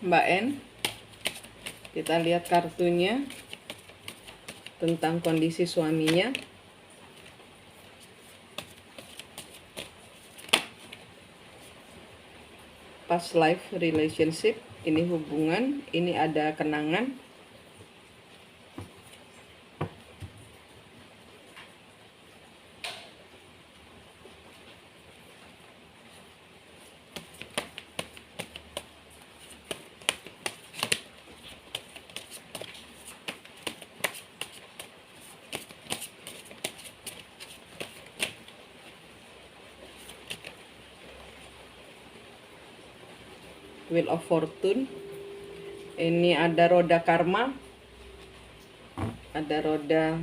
Mbak N. Kita lihat kartunya tentang kondisi suaminya. Past life relationship, ini hubungan, ini ada kenangan. Wheel of Fortune. Ini ada roda karma. Ada roda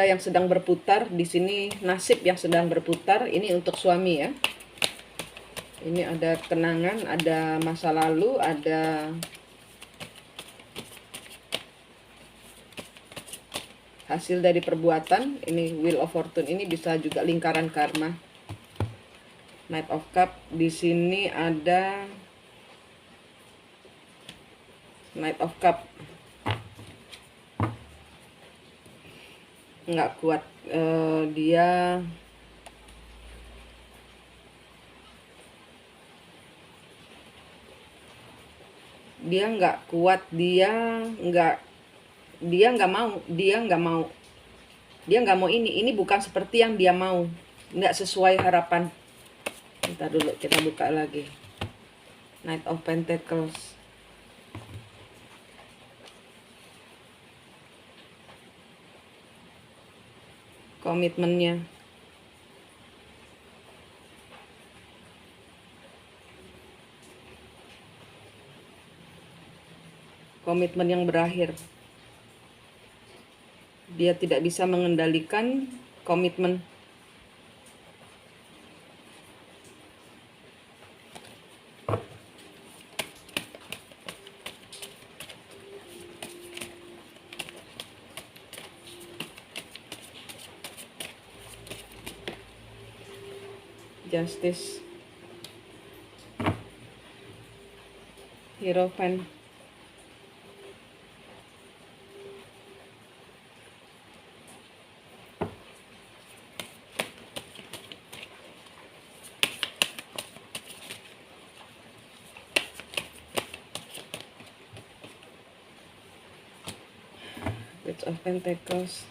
yang sedang berputar. Di sini nasib yang sedang berputar. Ini untuk suami ya. Ini ada kenangan, ada masa lalu, ada hasil dari perbuatan. Ini Wheel of Fortune, ini bisa juga lingkaran karma. Knight of Cup, di sini ada Knight of Cup. Nggak kuat, dia nggak kuat, dia nggak mau ini bukan seperti yang dia mau, nggak sesuai harapan. Ntar dulu kita buka lagi. Knight of Pentacles. Komitmennya. Komitmen yang berakhir. Dia tidak bisa mengendalikan komitmen. Justice. Hierophant. Page of Pentacles.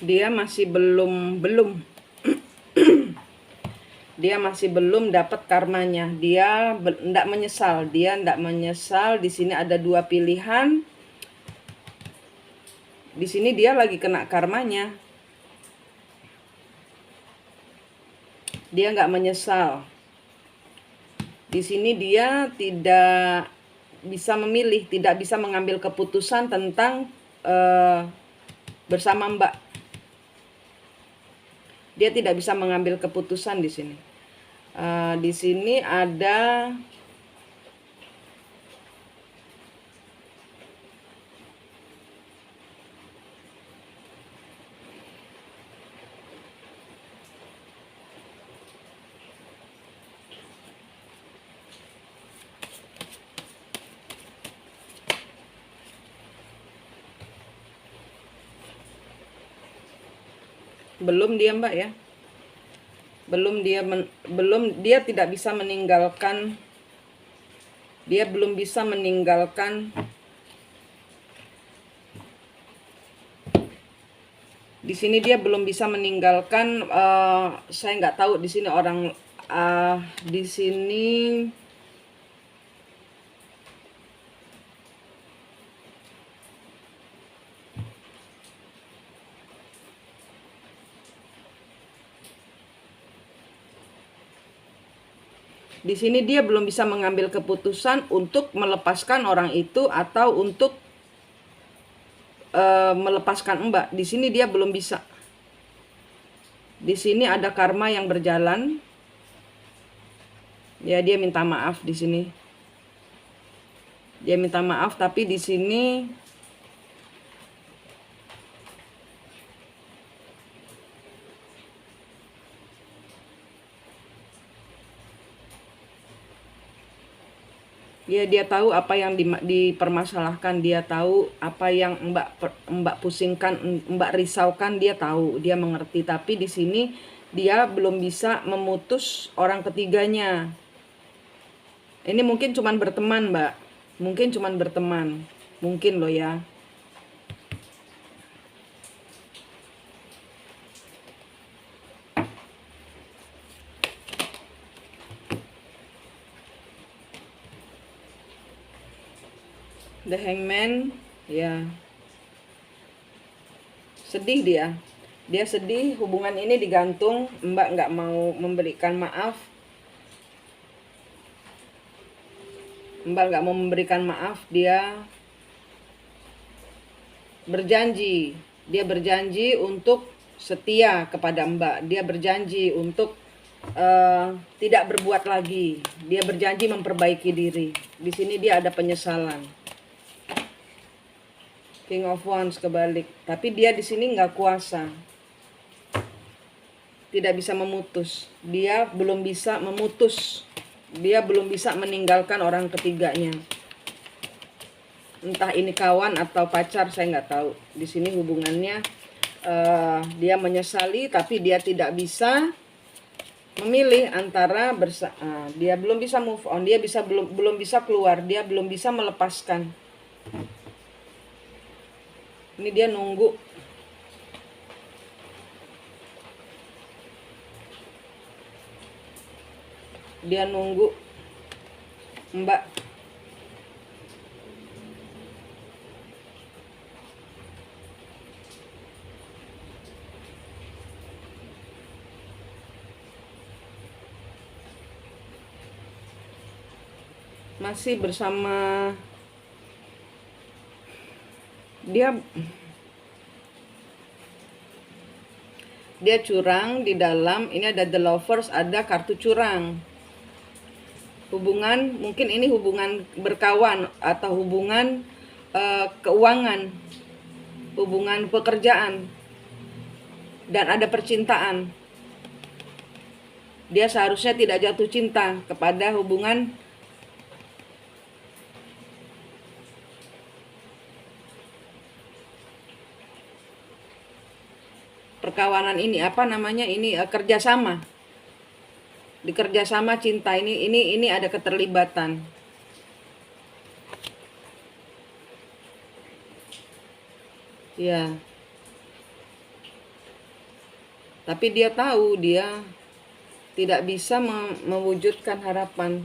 Dia masih belum dia masih belum dapat karmanya. Dia enggak menyesal. Di sini ada dua pilihan. Di sini dia lagi kena karmanya. Dia nggak menyesal. Di sini dia tidak bisa memilih, tidak bisa mengambil keputusan tentang bersama Mbak. Dia tidak bisa mengambil keputusan di sini. Di sini ada belum dia Mbak ya. Dia tidak bisa meninggalkan, dia belum bisa meninggalkan Di sini dia belum bisa meninggalkan, saya nggak tahu di sini orang, di sini dia belum bisa mengambil keputusan untuk melepaskan orang itu atau untuk melepaskan Mbak. Di sini dia belum bisa. Di sini ada karma yang berjalan. Ya, dia minta maaf di sini. Dia minta maaf, tapi di sini dia tahu apa yang dipermasalahkan, dia tahu apa yang Mbak pusingkan, Mbak risaukan, dia tahu, dia mengerti. Tapi di sini dia belum bisa memutus orang ketiganya. Ini mungkin cuman berteman, Mbak. Mungkin cuman berteman. Mungkin loh ya. The Hangman, ya. Sedih dia. Dia sedih, hubungan ini digantung, Mbak nggak mau memberikan maaf. Mbak nggak mau memberikan maaf, dia berjanji. Dia berjanji untuk setia kepada Mbak. Dia berjanji untuk tidak berbuat lagi. Dia berjanji memperbaiki diri. Di sini dia ada penyesalan. King of Wands kebalik. Tapi dia di sini nggak kuasa. Tidak bisa memutus. Dia belum bisa memutus. Dia belum bisa meninggalkan orang ketiganya. Entah ini kawan atau pacar, saya nggak tahu. Di sini hubungannya dia menyesali, tapi dia tidak bisa memilih antara dia belum bisa move on, dia belum bisa keluar, dia belum bisa melepaskan. Ini dia nunggu. Dia nunggu Mbak. Masih bersama dia curang di dalam. Ini ada The Lovers, ada kartu curang. Hubungan, mungkin ini hubungan berkawan atau hubungan keuangan, hubungan pekerjaan, dan ada percintaan. Dia seharusnya tidak jatuh cinta kepada hubungan perkawanan ini, apa namanya ini, kerjasama. Di kerjasama cinta ini ada keterlibatan. Ya. Tapi dia tahu dia tidak bisa mewujudkan harapan.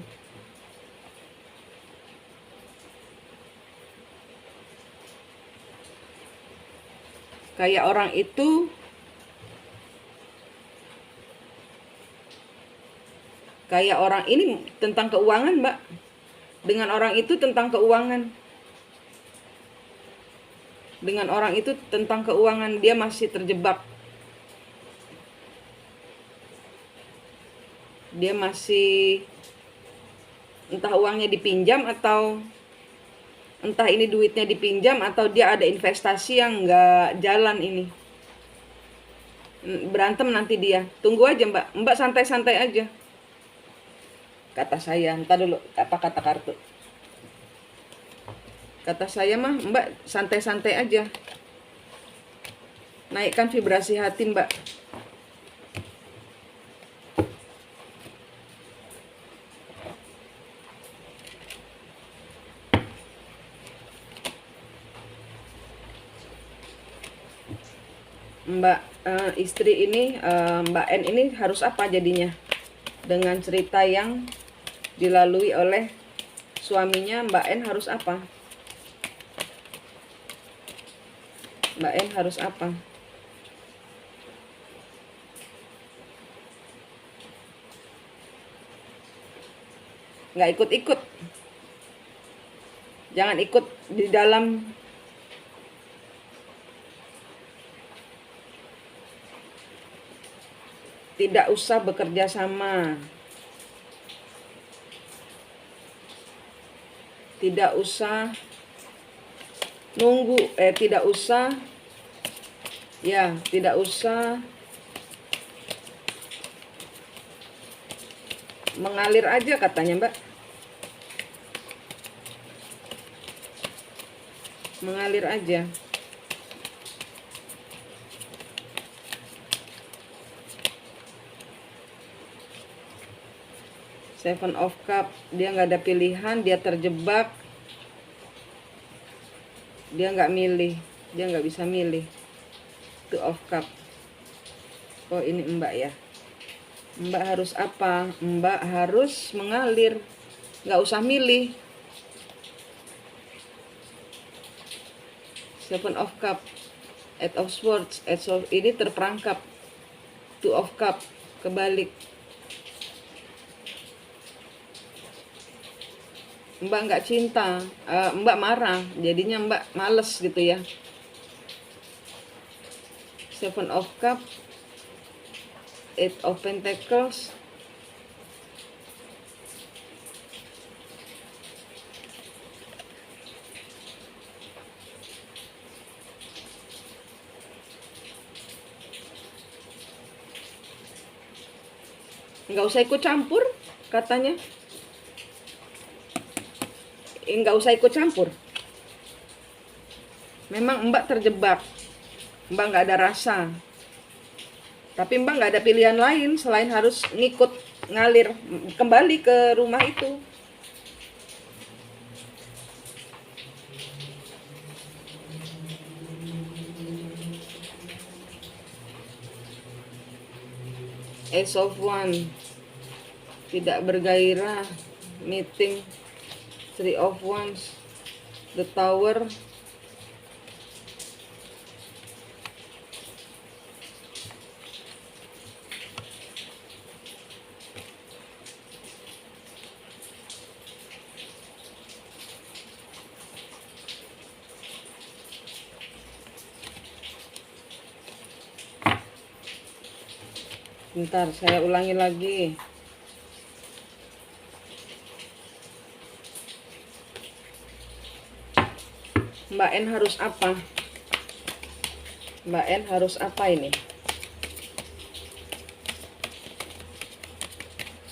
Kayak orang itu, kayak orang ini tentang keuangan, Mbak. Dengan orang itu tentang keuangan. Dengan orang itu tentang keuangan, dia masih terjebak. Dia masih, entah uangnya dipinjam atau entah ini duitnya dipinjam atau dia ada investasi yang nggak jalan ini. Berantem nanti dia. Tunggu aja, Mbak. Mbak santai-santai aja. Kata saya, entah dulu apa kata kartu. Kata saya mah, Mbak santai-santai aja. Naikkan vibrasi hati, Mbak. Mbak istri ini, Mbak N ini harus apa jadinya dengan cerita yang dilalui oleh suaminya? Mbak N harus apa? Mbak N harus apa? Nggak ikut-ikut, jangan ikut di dalam. Tidak usah bekerja sama, tidak usah nunggu, tidak usah, ya, tidak usah mengalir aja katanya Mbak. Mengalir aja. Seven of Cup, dia nggak ada pilihan, dia terjebak, dia nggak milih, dia nggak bisa milih. Two of Cup. Oh ini Mbak ya. Mbak harus apa? Mbak harus mengalir, nggak usah milih. Seven of Cup, Eight of Swords, ini terperangkap. Two of Cup, kebalik. Mbak nggak cinta, Mbak marah, jadinya Mbak males gitu ya. Seven of Cup, Eight of Pentacles, nggak usah ikut campur katanya. Nggak usah ikut campur. Memang Mbak terjebak, Mbak nggak ada rasa, tapi Mbak nggak ada pilihan lain selain harus ngikut ngalir kembali ke rumah itu. Ace of Wands, tidak bergairah, meeting. Three of Wands, the Tower, bentar saya ulangi lagi. Mbak N harus apa? Mbak N harus apa ini?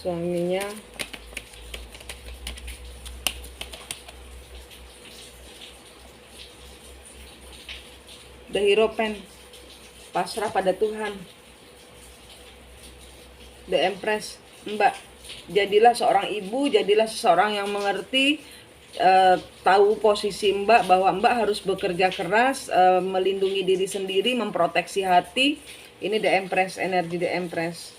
Suaminya The Hierophant, pasrah pada Tuhan. The Empress, Mbak, jadilah seorang ibu, jadilah seseorang yang mengerti, tahu posisi Mbak, bahwa Mbak harus bekerja keras, melindungi diri sendiri, memproteksi hati. Ini The Empress, energi The Empress.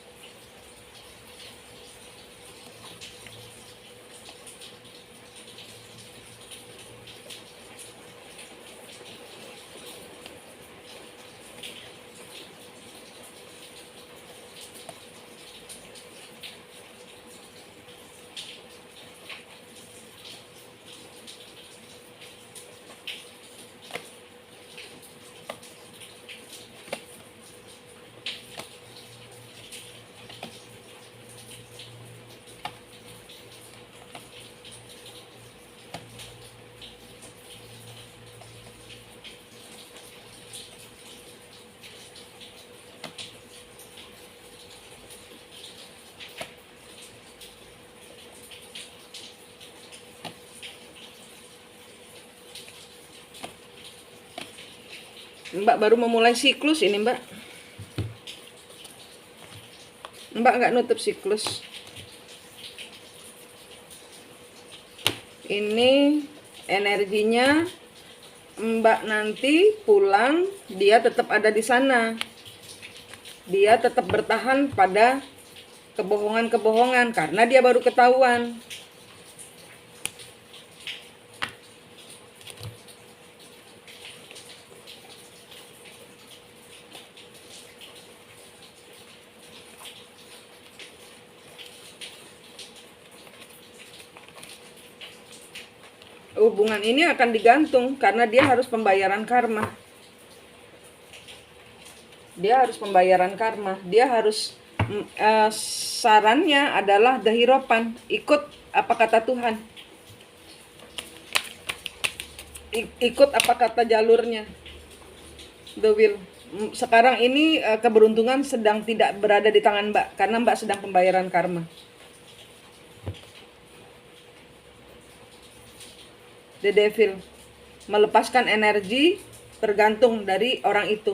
Mbak baru memulai siklus ini Mbak. Mbak nggak nutup siklus. Ini energinya Mbak nanti pulang, dia tetap ada di sana. Dia tetap bertahan pada kebohongan-kebohongan karena dia baru ketahuan. Hubungan ini akan digantung karena dia harus pembayaran karma. Dia harus pembayaran karma. Dia harus sarannya adalah dahiropan, ikut apa kata Tuhan. Ikut apa kata jalurnya. The will. Sekarang ini keberuntungan sedang tidak berada di tangan Mbak karena Mbak sedang pembayaran karma. The devil, melepaskan energi tergantung dari orang itu.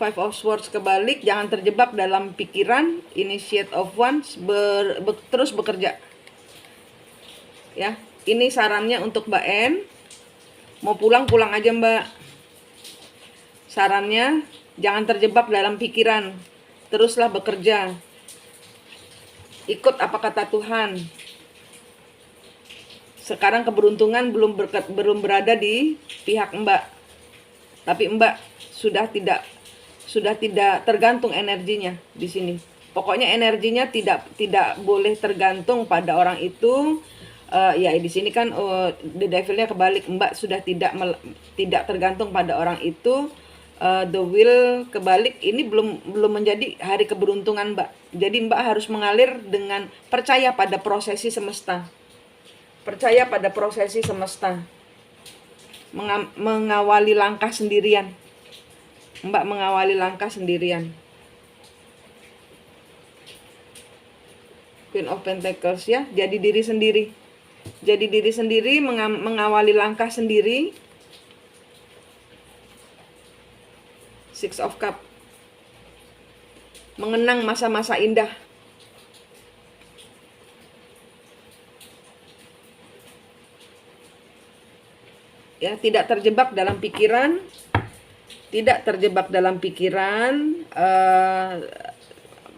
Five of Swords kebalik, jangan terjebak dalam pikiran. Initiate of Wands, terus bekerja. Ya, ini sarannya untuk Mbak N. Mau pulang aja Mbak. Sarannya jangan terjebak dalam pikiran, teruslah bekerja. Ikut apa kata Tuhan. Sekarang keberuntungan belum berada di pihak Mbak. Tapi Mbak sudah tidak tergantung energinya di sini. Pokoknya energinya tidak boleh tergantung pada orang itu. Ya di sini kan the devilnya kebalik. Mbak sudah tidak tergantung pada orang itu. The will kebalik, ini belum menjadi hari keberuntungan Mbak. Jadi Mbak harus mengalir dengan percaya pada prosesi semesta. Percaya pada prosesi semesta. Mengawali langkah sendirian. Mbak mengawali langkah sendirian. Queen of Pentacles ya, jadi diri sendiri. Jadi diri sendiri, mengawali langkah sendiri. Six of Cup. Mengenang masa-masa indah. Ya, tidak terjebak dalam pikiran. Tidak terjebak dalam pikiran.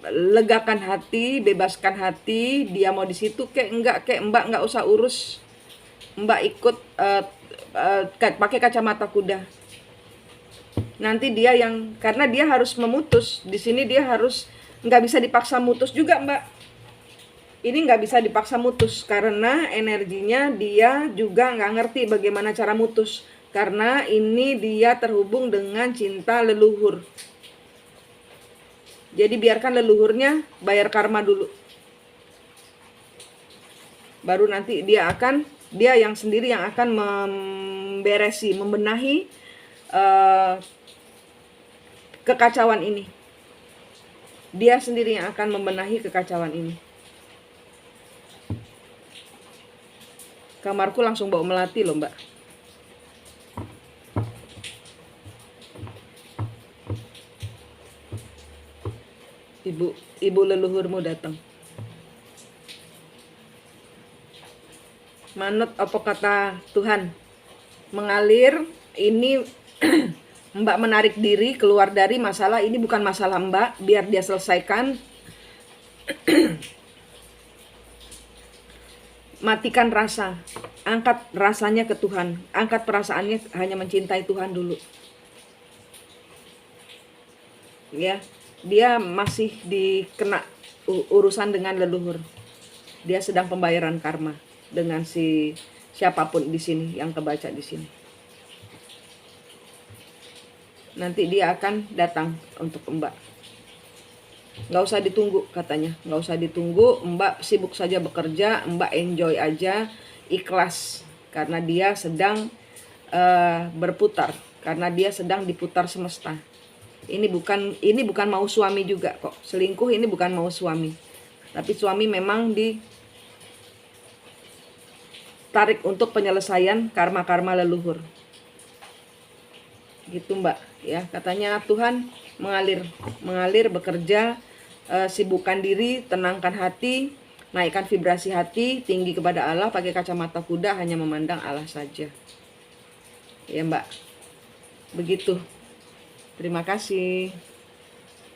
Legakan hati, bebaskan hati. Dia mau di situ kayak enggak, kayak Mbak enggak usah urus. Mbak ikut pakai kacamata kuda. Nanti dia yang, karena dia harus memutus di sini, dia harus nggak bisa dipaksa mutus juga Mbak. Ini nggak bisa dipaksa mutus karena energinya dia juga nggak ngerti bagaimana cara mutus, karena ini dia terhubung dengan cinta leluhur. Jadi biarkan leluhurnya bayar karma dulu, baru nanti dia yang sendiri yang akan membenahi kekacauan ini. Dia sendiri yang akan membenahi kekacauan ini. Kamarku langsung bawa melati loh Mbak. Ibu leluhurmu datang. Manut apa kata Tuhan. Mengalir ini Mbak menarik diri keluar dari masalah. Ini bukan masalah Mbak, biar dia selesaikan. Matikan rasa, angkat rasanya ke Tuhan, angkat perasaannya hanya mencintai Tuhan dulu. Ya, dia masih dikena urusan dengan leluhur. Dia sedang pembayaran karma dengan siapapun di sini yang kebaca di sini. Nanti dia akan datang untuk Mbak. Nggak usah ditunggu katanya. Nggak usah ditunggu. Mbak sibuk saja bekerja. Mbak enjoy aja. Ikhlas. Karena dia sedang berputar. Karena dia sedang diputar semesta. Ini bukan mau suami juga kok. Selingkuh ini bukan mau suami. Tapi suami memang ditarik untuk penyelesaian karma-karma leluhur. Gitu Mbak. Ya, katanya Tuhan mengalir bekerja, sibukkan diri, tenangkan hati, naikkan vibrasi hati tinggi kepada Allah, pakai kacamata kuda, hanya memandang Allah saja. Ya Mbak, begitu. Terima kasih.